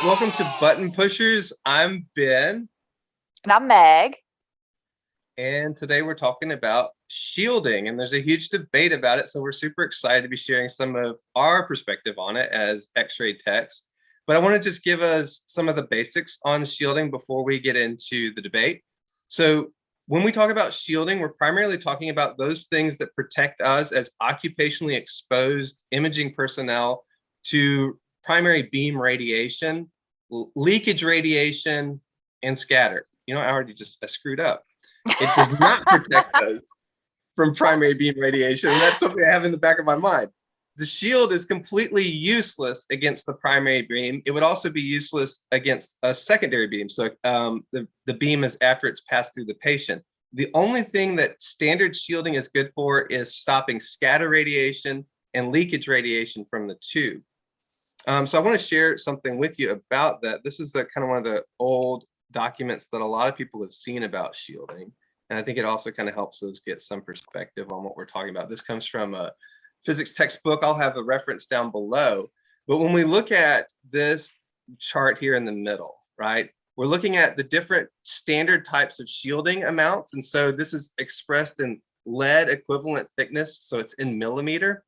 Welcome to Button Pushers. I'm Ben, And I'm Meg. and today we're talking about shielding, and there's a huge debate about it. So we're super excited to be sharing some of our perspective on it as X-ray techs. But I want to just give us some of the basics on shielding before we get into the debate. So when we talk about shielding, we're primarily talking about those things that protect us as occupationally exposed imaging personnel to primary beam radiation, leakage radiation, and scatter. I screwed up. It does not protect us from primary beam radiation. And that's something I have in the back of my mind. The shield is completely useless against the primary beam. It would also be useless against a secondary beam. So the beam is after it's passed through the patient. The only thing that standard shielding is good for is stopping scatter radiation and leakage radiation from the tube. So I want to share something with you about that. This is the kind of one of the old documents that a lot of people have seen about shielding. And I think it also kind of helps us get some perspective on what we're talking about. This comes from a physics textbook. I'll have a reference down below. But when we look at this chart here in the middle, right, we're looking at the different standard types of shielding amounts. And so this is expressed in lead equivalent thickness. So it's in millimeter.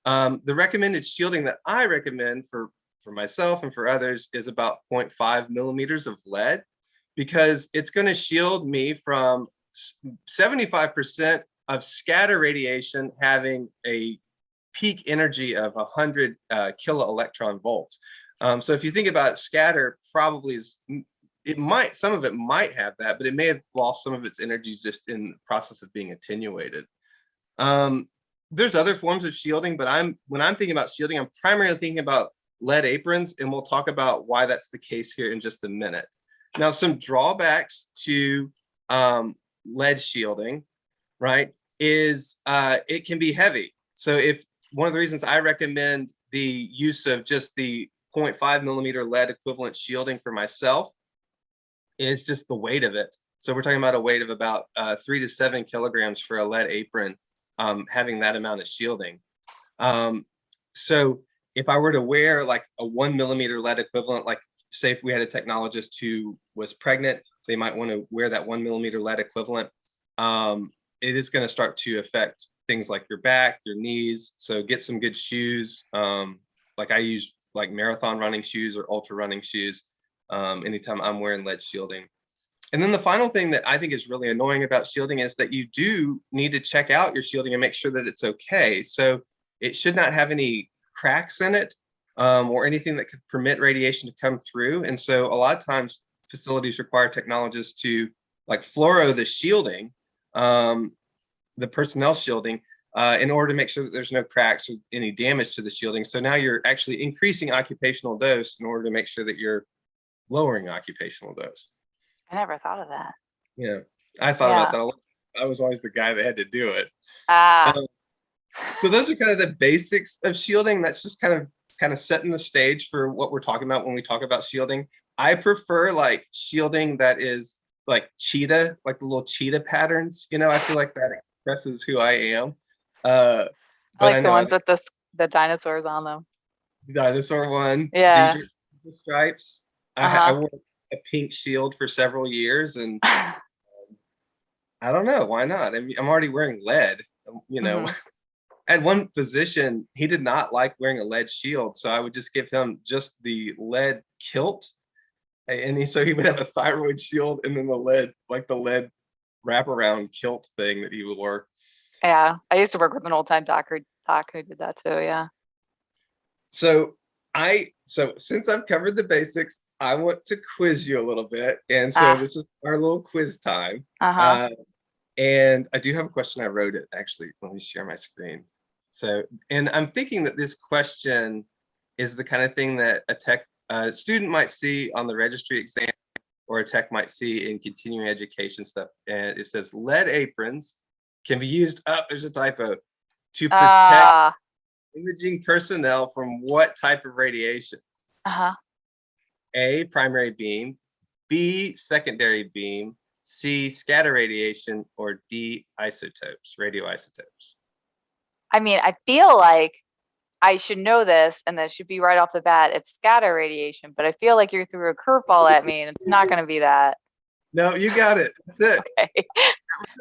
The recommended shielding that I recommend for myself and for others is about 0.5 millimeters of lead, because it's going to shield me from 75% of scatter radiation having a peak energy of 100 kilo electron volts. So if you think about it, scatter probably is, some of it might have that, but it may have lost some of its energy just in the process of being attenuated. There's other forms of shielding, but when I'm thinking about shielding, I'm primarily thinking about lead aprons, and we'll talk about why that's the case here in just a minute. Now, some drawbacks to lead shielding, right, is it can be heavy. So if one of the reasons I recommend the use of just the 0.5 millimeter lead equivalent shielding for myself is just the weight of it. So we're talking about a weight of about 3 to 7 kilograms for a lead apron, having that amount of shielding. So if I were to wear like a 1 millimeter lead equivalent, like say if we had a technologist who was pregnant, they might want to wear that 1 millimeter lead equivalent. It is going to start to affect things like your back, your knees. So get some good shoes. Like I use like marathon running shoes or ultra running shoes anytime I'm wearing lead shielding. And then the final thing that I think is really annoying about shielding is that you do need to check out your shielding and make sure that it's okay. So it should not have any cracks in it, or anything that could permit radiation to come through. And so a lot of times facilities require technologists to like fluoro the shielding, the personnel shielding, in order to make sure that there's no cracks or any damage to the shielding. So now you're actually increasing occupational dose in order to make sure that you're lowering occupational dose. I never thought of that. Yeah, I thought about Yeah. that a lot. I was always the guy that had to do it. Ah. Um, so those are kind of the basics of shielding. That's just kind of setting the stage for what we're talking about when we talk about shielding. I prefer like shielding that is like cheetah, like the little cheetah patterns. I feel like that expresses who I am. I But like I the know ones other with the dinosaurs on them. dinosaur one, Yeah. zebra stripes. I Uh-huh. wore a pink shield for several years, and I don't know why not. I mean, I'm already wearing lead. hmm I had one physician, he did not like wearing a lead shield, so I would just give him just the lead kilt, and so he would have a thyroid shield and then the lead wraparound kilt thing that he wore. Yeah. I used to work with an old time doc who did that too. Yeah. So so since I've covered the basics, I want to quiz you a little bit, and so Ah. this is our little quiz time. Uh-huh. Uh, And I do have a question. I wrote it actually. Let me share my screen. So, and I'm thinking that this question is the kind of thing that a student might see on the registry exam, or a tech might see in continuing education stuff. And it says lead aprons can be used there's a typo, to protect Ah. imaging personnel from what type of radiation? Uh-huh. A, primary beam, B, secondary beam, C, scatter radiation, or D, isotopes, radioisotopes. I mean, I feel like I should know this, and that should be right off the bat. It's scatter radiation, but I feel like you threw a curveball at me, and it's not going to be that. No, you got it. That's it. Okay.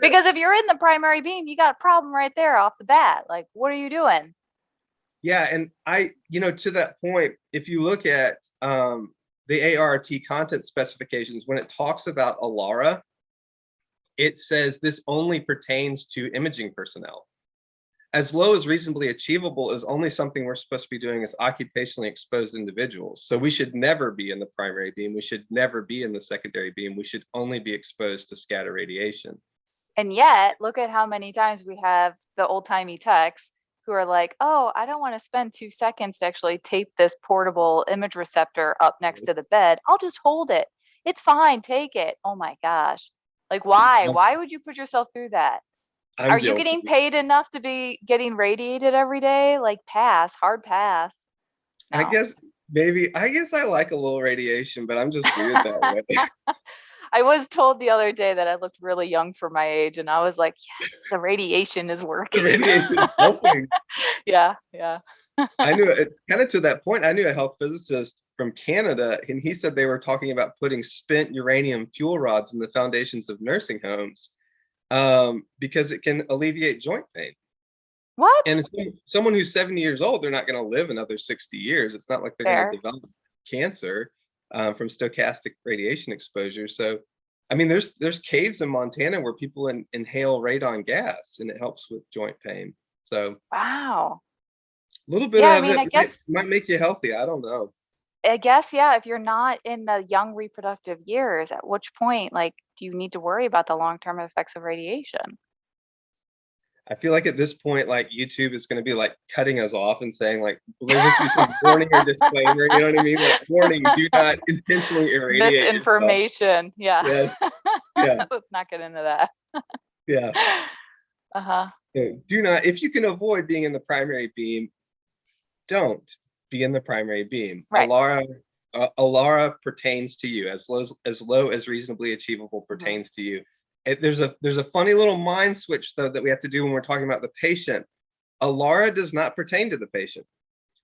Because if you're in the primary beam, you got a problem right there off the bat. Like, what are you doing? Yeah, and to that point, if you look at the ART content specifications, when it talks about ALARA, it says this only pertains to imaging personnel. As low as reasonably achievable is only something we're supposed to be doing as occupationally exposed individuals. So we should never be in the primary beam. We should never be in the secondary beam. We should only be exposed to scatter radiation. And yet, look at how many times we have the old-timey techs who are like, oh, I don't want to spend 2 seconds to actually tape this portable image receptor up next to the bed. I'll just hold it. It's fine. Take it. Oh my gosh. Like, why? Why would you put yourself through that? I'm Are you guilty. getting paid enough to be getting radiated every day? Like, pass, hard pass. I No. guess I guess I like a little radiation, but I'm just weird that way. I was told the other day that I looked really young for my age, and I was like, yes, the radiation is The working. radiation's helping. Yeah, yeah. I knew it kind of to that point. I knew a health physicist from Canada, and he said they were talking about putting spent uranium fuel rods in the foundations of nursing homes because it can alleviate joint pain. What? And someone who's 70 years old, they're not going to live another 60 years. It's not like they're going to Fair. develop cancer from stochastic radiation exposure. So, I mean, there's caves in Montana where people inhale radon gas, and it helps with joint pain. So, Wow. a little bit Yeah, I of mean, it might make you healthy. I don't know. yeah, if you're not in the young reproductive years, at which point, like, do you need to worry about the long-term effects of radiation? I feel like at this point, like YouTube is going to be like cutting us off and saying like there's supposed to be some warning or disclaimer. You know what I mean? Like warning: do not intentionally irradiate yourself. Misinformation. Yeah. Yes. Yeah. Let's not get into that. Yeah. Uh-huh. Do not, if you can avoid being in the primary beam, don't be in the primary beam. Right. Alara pertains to you, as low as reasonably achievable pertains to you. There's a funny little mind switch though that we have to do when we're talking about the patient. Alara does not pertain to the patient,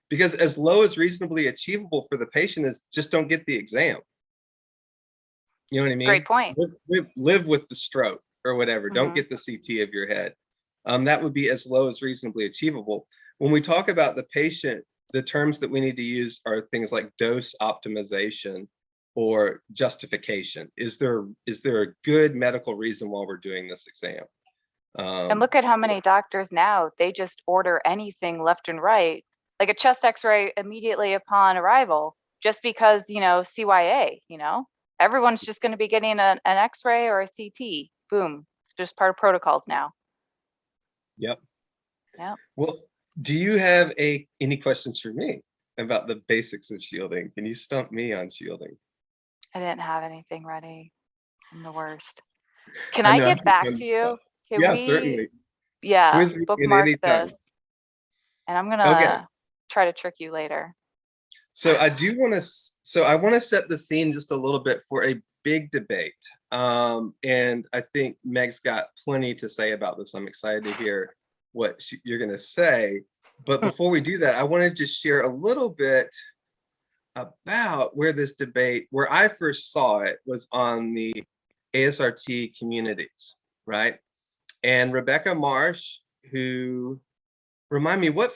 because as low as reasonably achievable for the patient is just don't get the exam. You know what I mean? Great point. Live with the stroke or whatever. Don't Mhm. get the CT of your head. That would be as low as reasonably achievable. When we talk about the patient, the terms that we need to use are things like dose optimization or justification. Is there a good medical reason why we're doing this exam? And look at how many doctors now, they just order anything left and right, like a chest x-ray immediately upon arrival, just because, CYA, everyone's just going to be getting an x-ray or a CT. Boom. It's just part of protocols now. Yep. Yeah. Well, do you have any questions for me about the basics of shielding? Can you stump me on shielding? I didn't have anything ready. I'm the worst. Can I I know. get back to you? Can Yeah, we, certainly. yeah, Quiz me at bookmark any this, time. and I'm Okay. gonna try to trick you later. So I want to set the scene just a little bit for a big debate. And I think Meg's got plenty to say about this. I'm excited to hear what you're going to say. But before we do that, I want to just share a little bit about where I first saw it was on the ASRT communities, right? And Rebecca Marsh, who remind me what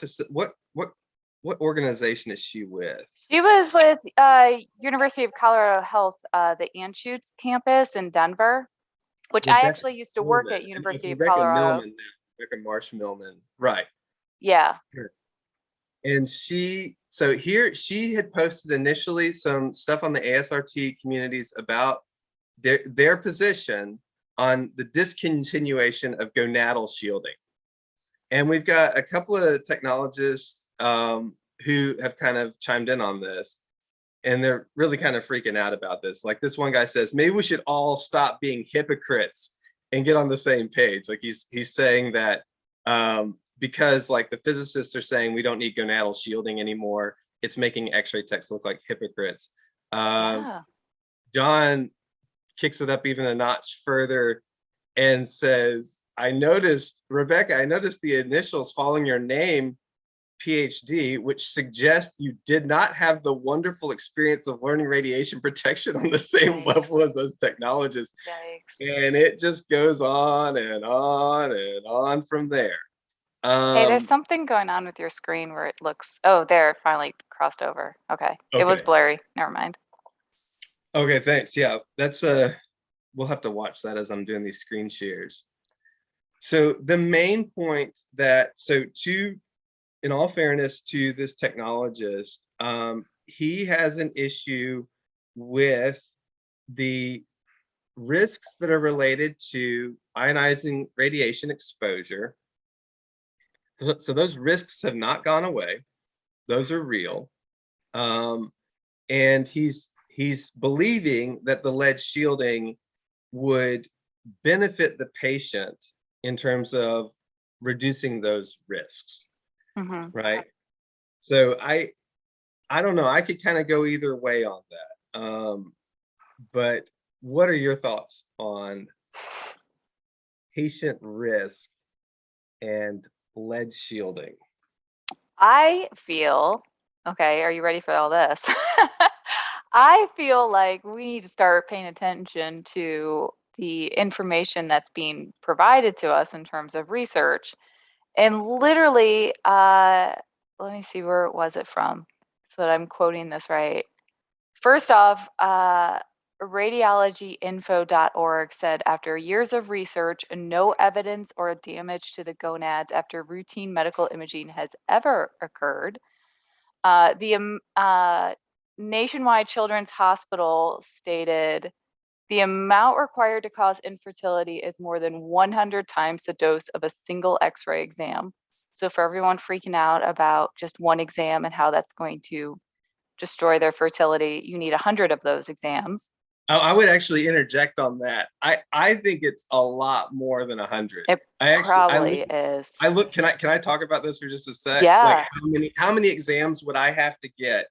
organization is she with? She was with University of Colorado Health, the Anschutz campus in Denver, which I Rebecca actually used to work Millman. at It's University of Rebecca Colorado. Millman now. Rebecca Marsh Millman. Right. Yeah. And she had posted initially some stuff on the ASRT communities about their position on the discontinuation of gonadal shielding. And we've got a couple of technologists who have kind of chimed in on this, and they're really kind of freaking out about this. Like this one guy says, maybe we should all stop being hypocrites and get on the same page. Like he's saying that because like the physicists are saying we don't need gonadal shielding anymore, it's making X-ray techs look like hypocrites. Yeah. John kicks it up even a notch further and says, Rebecca, I noticed the initials following your name PhD, which suggests you did not have the wonderful experience of learning radiation protection on the same level as those technologists. Yikes. And it just goes on and on and on from there. Hey, there's something going on with your screen where it looks, oh, there, it finally crossed over. Okay. It was Okay. blurry. Never mind. Okay, thanks. Yeah, that's we'll have to watch that as I'm doing these screen shares. So the main point that, so to, in all fairness to this technologist, he has an issue with the risks that are related to ionizing radiation exposure. So those risks have not gone away. Those are real. And he's believing that the lead shielding would benefit the patient in terms of reducing those risks, right? So I don't know. I could kind of go either way on that. But what are your thoughts on patient risk and lead shielding? I feel, okay, are you ready for all this? I feel like we need to start paying attention to the information that's being provided to us in terms of research. And literally, let me see, where was it from so that I'm quoting this right. First off, radiologyinfo.org said after years of research, no evidence or damage to the gonads after routine medical imaging has ever occurred. The Nationwide Children's Hospital stated the amount required to cause infertility is more than 100 times the dose of a single X-ray exam. So for everyone freaking out about just one exam and how that's going to destroy their fertility, you need 100 of those exams. I would actually interject on that. I think it's a lot more than 100. It I actually probably is. I look. Can I talk about this for just a sec? Like Yeah. how many exams would I have to get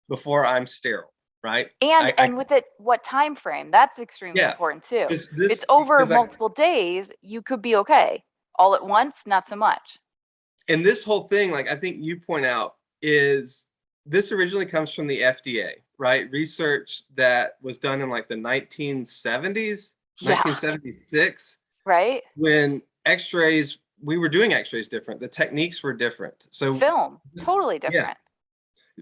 before I'm sterile? Right. And with it, what time frame? That's extremely Yeah. important too. Is If this it's over because multiple days, you could be okay. All at once, not so much. and this whole thing, like I think you point out, is this originally comes from the FDA, right? Research that was done in like the 1970s, Yeah. 1976, Right? when X-rays, we were doing X-rays different. The techniques were different. So Film, totally yeah, different.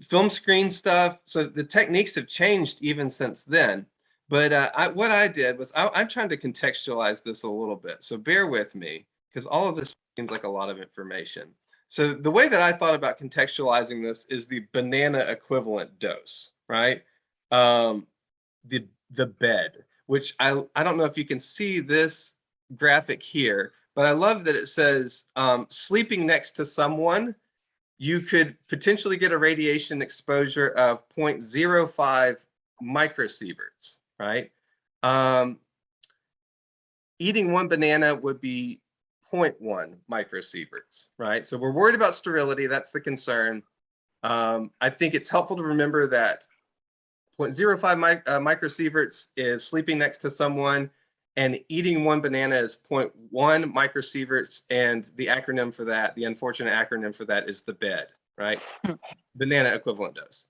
film screen stuff. So the techniques have changed even since then. But what I did was I'm trying to contextualize this a little bit. So bear with me because all of this seems like a lot of information. So the way that I thought about contextualizing this is the banana equivalent dose, right? Um, the bed, which I don't know if you can see this graphic here, but I love that it says sleeping next to someone, you could potentially get a radiation exposure of 0.05 microsieverts, right? Eating one banana would be 0.1 microsieverts, right? So we're worried about sterility. That's the concern. I think it's helpful to remember that 0.05 microsieverts is sleeping next to someone, and eating one banana is 0.1 microsieverts, and the acronym for that, the unfortunate acronym for that, is the BED, right? Banana equivalent dose.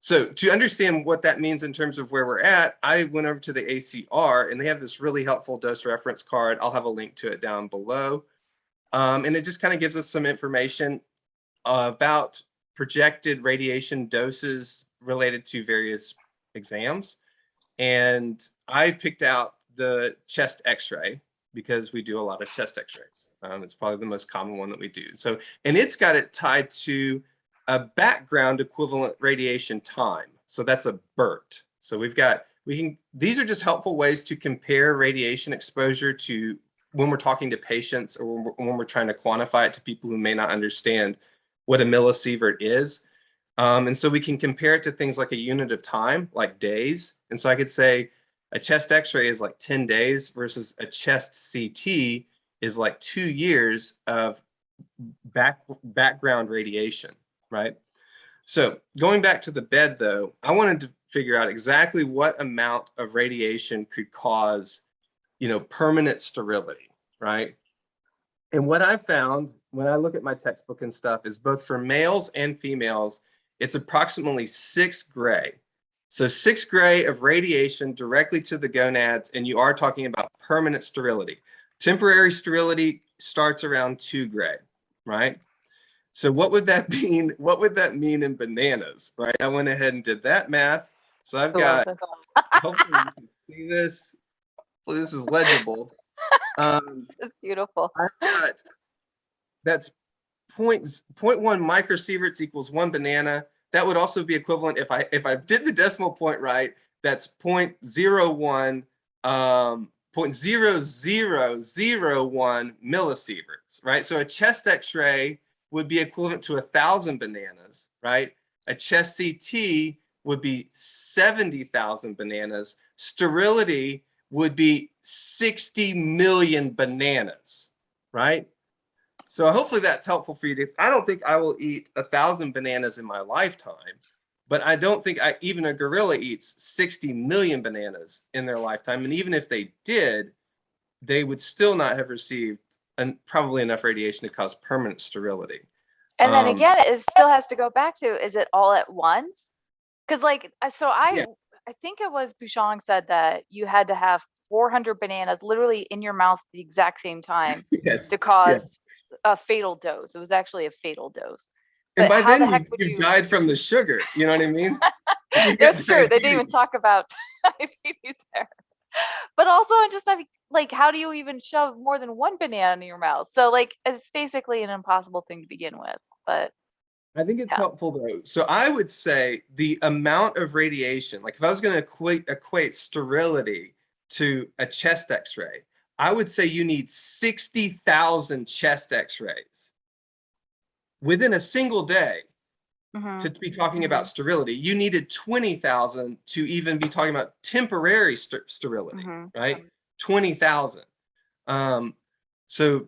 So to understand what that means in terms of where we're at, I went over to the ACR, and they have this really helpful dose reference card. I'll have a link to it down below. And it just kind of gives us some information about projected radiation doses related to various exams. And I picked out the chest x-ray because we do a lot of chest x-rays. It's probably the most common one that we do. So, and it's got it tied to a background equivalent radiation time. So that's a BERT. So these are just helpful ways to compare radiation exposure to when we're talking to patients or when we're trying to quantify it to people who may not understand what a millisievert is. And so we can compare it to things like a unit of time, like days. And so I could say a chest x-ray is like 10 days versus a chest CT is like 2 years of background radiation, right? So going back to the bed though, I wanted to figure out exactly what amount of radiation could cause, permanent sterility, right? And what I found when I look at my textbook and stuff, is both for males and females, it's approximately 6 gray. So 6 gray of radiation directly to the gonads, and you are talking about permanent sterility. Temporary sterility starts around 2 gray, right? So what would that mean? What would that mean in bananas, right? I went ahead and did that math. So I've I love got, this. hopefully you can see this. Hopefully this is legible. It's beautiful. I've got, that's point 1 microsieverts equals 1 banana. That would also be equivalent, if I did the decimal point right, that's 0.01 0.0001 millisieverts, right? So a chest x-ray would be equivalent to 1,000 bananas, right? A chest CT would be 70,000 bananas. Sterility would be 60 million bananas, right? So hopefully that's helpful for you. I don't think I will eat 1,000 bananas in my lifetime, but I don't think even a gorilla eats 60 million bananas in their lifetime. And even if they did, they would still not have received probably enough radiation to cause permanent sterility. And then again, it still has to go back to, is it all at once? Because Yeah. I think it was Bouchon said that you had to have 400 bananas literally in your mouth at the exact same time Yes. to Yeah. cause a fatal dose. It was actually a fatal dose. And But by how then the heck would you've you? died from the sugar. You know what I mean? You got That's true. They didn't even diabetes. talk about diabetes there. But also, I'm just like, how do you even shove more than one banana in your mouth? So like, it's basically an impossible thing to begin with. But I think it's yeah. helpful though. So I would say the amount of radiation, like if I was going to equate sterility to a chest x-ray, I would say you need 60,000 chest x-rays within a single day to be talking about sterility. You needed 20,000 to even be talking about temporary sterility, right? 20,000. So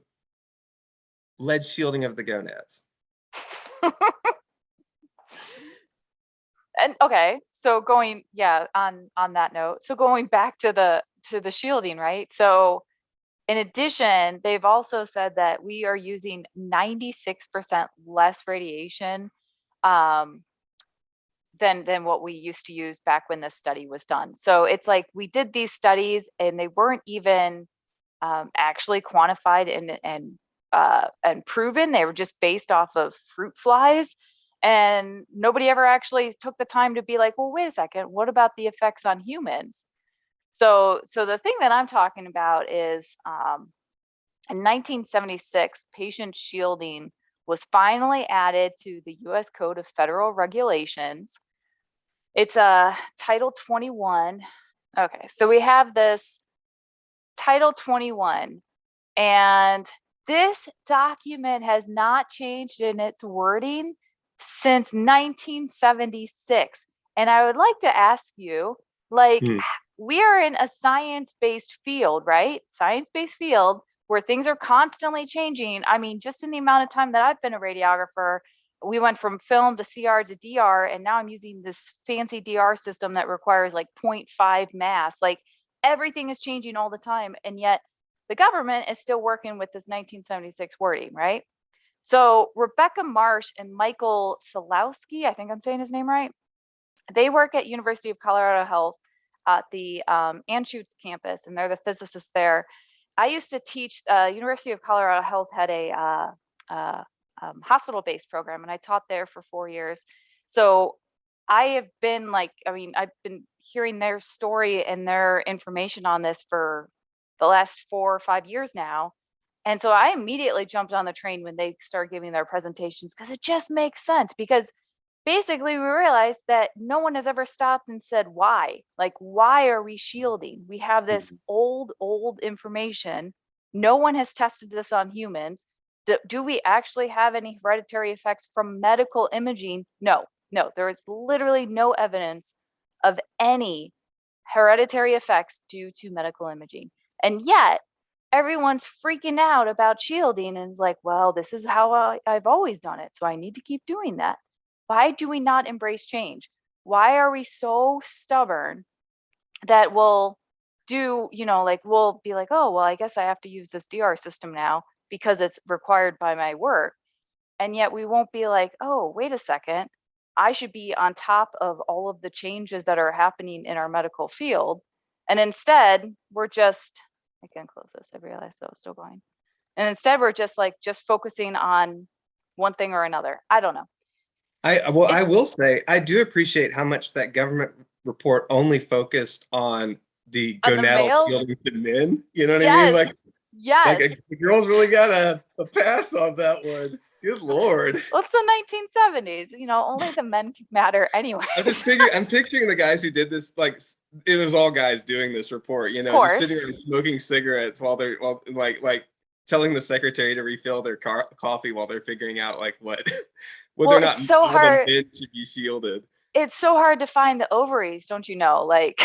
lead shielding of the gonads. And okay, so going, yeah, on that note, so going back to the shielding, right? So in addition, they've also said that we are using 96% less radiation um, than what we used to use back when this study was done. So it's like we did these studies and they weren't even actually quantified and proven. They were just based off of fruit flies. And nobody ever actually took the time to be like, well, wait a second, what about the effects on humans? So the thing that I'm talking about is in 1976, patient shielding was finally added to the US Code of Federal Regulations. It's a Title 21. Okay, so we have this Title 21, and this document has not changed in its wording since 1976. And I would like to ask you, like, we are in a science-based field, right? Science-based field where things are constantly changing. I mean, just in the amount of time that I've been a radiographer, we went from film to CR to DR, and now I'm using this fancy DR system that requires like 0.5 mass. Like everything is changing all the time. And yet the government is still working with this 1976 wording, right? So Rebecca Marsh and Michael Solowski, I think I'm saying his name right, they work at University of Colorado Health at the Anschutz campus, and they're the physicists there. I used to teach. University of Colorado Health had a hospital-based program, and I taught there for 4 years. So I have been like, I mean, I've been hearing their story and their information on this for the last 4 or 5 years now. And so I immediately jumped on the train when they start giving their presentations because it just makes sense. Because basically, we realized that no one has ever stopped and said, why? Like, why are we shielding? We have this old information. No one has tested this on humans. Do we actually have any hereditary effects from medical imaging? No, there is literally no evidence of any hereditary effects due to medical imaging. And yet, everyone's freaking out about shielding and is like, well, this is how I've always done it. So I need to keep doing that. Why do we not embrace change? Why are we so stubborn that we'll do, like we'll be like, oh, well, I guess I have to use this DR system now. because it's required by my work. And yet we won't be like, oh, wait a second, I should be on top of all of the changes that are happening in our medical field. And instead, we're just, I can close this. I realized that was still going. And instead, we're just like, just focusing on one thing or another. I don't know. It, I will say I do appreciate how much that government report only focused on the on the gonadal males, shielding to men. You know what I mean? yes, yes. The girls really got a pass on that one. Good Lord. Well, it's the 1970s. Only the men matter anyways. I'm picturing the guys who did this, like it was all guys doing this report, Of just sitting course. around smoking cigarettes while like telling the secretary to refill their coffee while they're figuring out like what whether Well, or not it's so all the hard. men should be shielded. It's so hard to find the ovaries, don't you know? Like,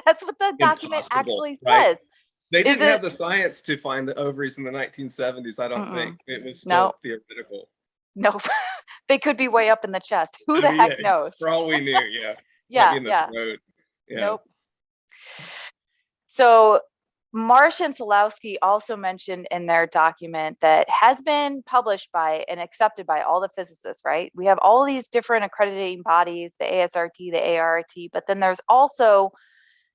that's what the document Impossible, actually right? says. They Is didn't have it? the science to find the ovaries in the 1970s. I don't think Mm-mm. it was No, still theoretical. no. They could be way up in the chest. Who I the mean, heck yeah, knows? for all we knew, yeah, might be Yeah, in the yeah. throat. Yeah. Nope. So Marsh and Solowski also mentioned in their document that has been published by and accepted by all the physicists, right? We have all these different accrediting bodies, the ASRT, the ART, but then there's also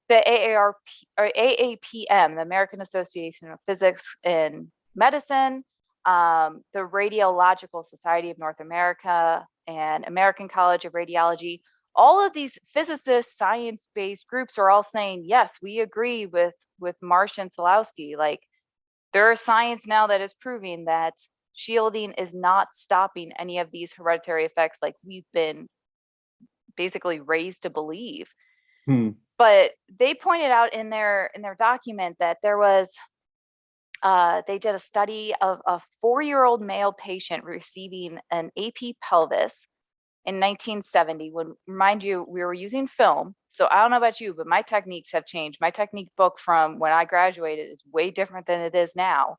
the AARP or AAPM, the American Association of Physics and Medicine, the Radiological Society of North America, and American College of Radiology. All of these physicist, science-based groups are all saying, yes, we agree with Marsh and Solowski. Like, there is science now that is proving that shielding is not stopping any of these hereditary effects like we've been basically raised to believe. Hmm. But they pointed out in their document that there was they did a study of a 4-year-old male patient receiving an AP pelvis in 1970. When, mind you, we were using film. So I don't know about you, but my techniques have changed. My technique book from when I graduated is way different than it is now.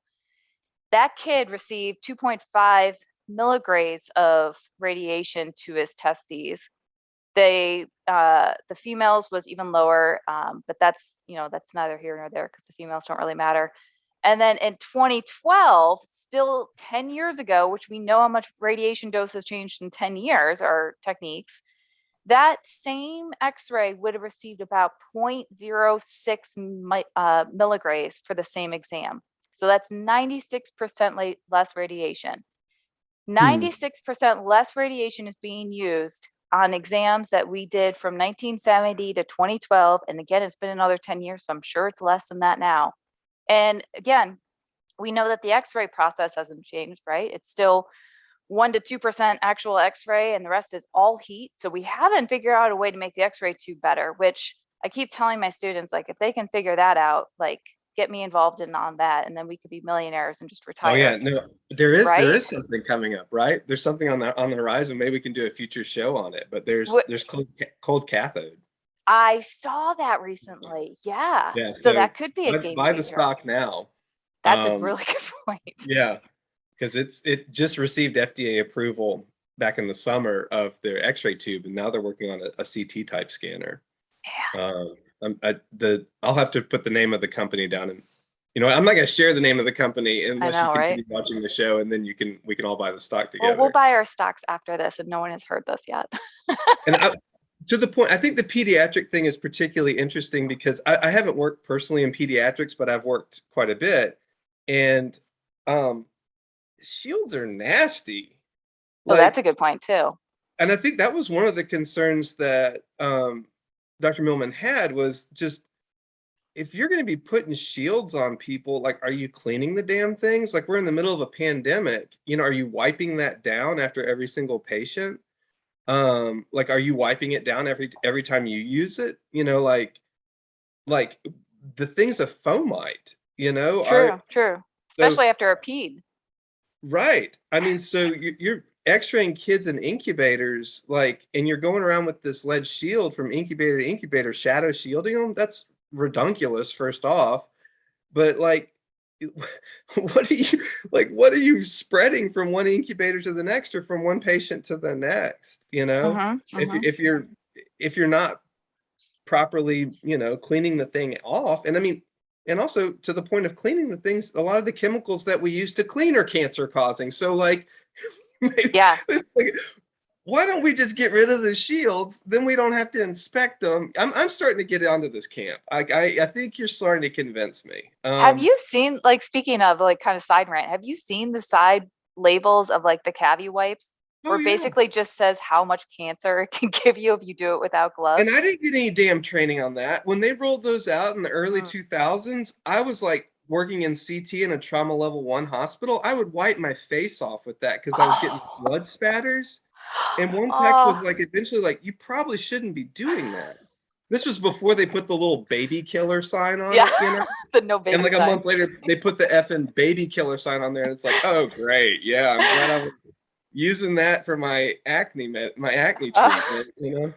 That kid received 2.5 milligrams of radiation to his testes. The females was even lower, but that's neither here nor there because the females don't really matter. And then in 2012, still 10 years ago, which we know how much radiation dose has changed in 10 years, our techniques, that same x-ray would have received about 0.06 milligrams for the same exam. So that's 96% less radiation. Hmm. 96% less radiation is being used on exams that we did from 1970 to 2012. And again, it's been another 10 years, so I'm sure it's less than that now. And again, we know that the x-ray process hasn't changed, right? It's still 1 to 2% actual x-ray and the rest is all heat. So we haven't figured out a way to make the x-ray tube better, which I keep telling my students, like, if they can figure that out, like, get me involved in on that, and then we could be millionaires and just Oh retire, yeah, no, there right? is something coming up, right? There's something on the horizon. Maybe we can do a future show on it. But What there's cold cathode. I saw that recently. Yeah. Yeah, So so that could be a game buy the changer. stock now. That's a Um, really good point. yeah, because it just received FDA approval back in the summer of their X-ray tube, and now they're working on a CT type scanner. Yeah. Um, I'll have to put the name of the company down, and I'm not going to share the name of the company I unless you know, right? continue watching the show, and then we can all buy the stock Well, we'll together. buy our stocks after this, and no one has heard this yet. And to the point, I think the pediatric thing is particularly interesting because I haven't worked personally in pediatrics, but I've worked quite a bit, and um, shields are nasty. Oh, that's Like, a good point too. and I think that was one of the concerns that Dr. Millman had was just if you're going to be putting shields on people, like, are you cleaning the damn things? Like, we're in the middle of a pandemic. Are you wiping that down after every single patient? Like, are you wiping it down every time you use it? Like the thing's a fomite. Are True, true. so Especially after a ped. right. I mean, so you're x-raying kids in incubators, like, and you're going around with this lead shield from incubator to incubator, shadow shielding them. That's redunculous, first off. But like, what are you what are you spreading from one incubator to the next, or from one patient to the next? Mm-hmm, If mm-hmm. if you're not properly, cleaning the thing off, and I mean, And also to the point of cleaning the things, a lot of the chemicals that we use to clean are cancer causing. So like, Yeah. like, why don't we just get rid of the shields? Then we don't have to inspect them. I'm starting to get onto this camp. I think you're starting to convince me. Have you seen, like, speaking of like kind of side rant, have you seen the side labels of like the Cavi wipes Oh where it yeah. basically just says how much cancer it can give you if you do it without And gloves? I didn't get any damn training on that. When they rolled those out in the early Mm. 2000s, I was like working in CT in a trauma level 1 hospital. I would wipe my face off with that because I was getting Oh, blood spatters. And one tech was oh, like, eventually, like, you probably shouldn't be doing that. This was before they put the little baby killer sign on yeah. it, you know? The no And baby like a sign. month later, they put the effing baby killer sign on there, and it's like, oh great, yeah, I'm glad I was using that for my acne treatment, you know?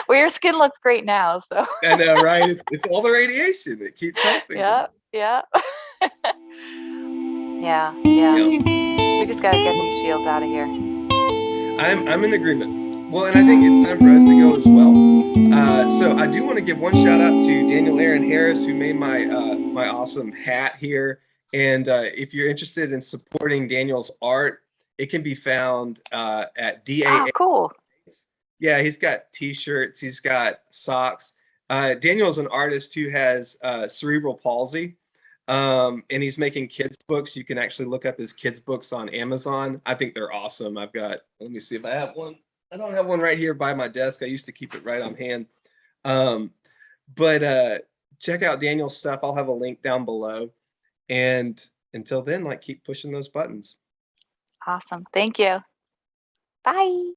Well, your skin looks great now, so I know, right? It's all the radiation that keeps helping me. yeah, yeah. Yeah, yeah. Yeah, We just gotta get these shields out of here. I'm in agreement. Well, and I think it's time for us to go as well. So I do want to give one shout out to Daniel Aaron Harris, who made my awesome hat here. And if you're interested in supporting Daniel's art, it can be found at Oh, DAA. cool. Yeah, he's got T-shirts, he's got socks. Daniel's an artist who has cerebral palsy, and he's making kids books. You can actually look up his kids books on Amazon. I think they're awesome. I've got, let me see if I have one. I don't have one right here by my desk. I used to keep it right on hand. Um, but check out Daniel's stuff. I'll have a link down below. And until then, like, keep pushing those buttons. Awesome. Thank you. Bye.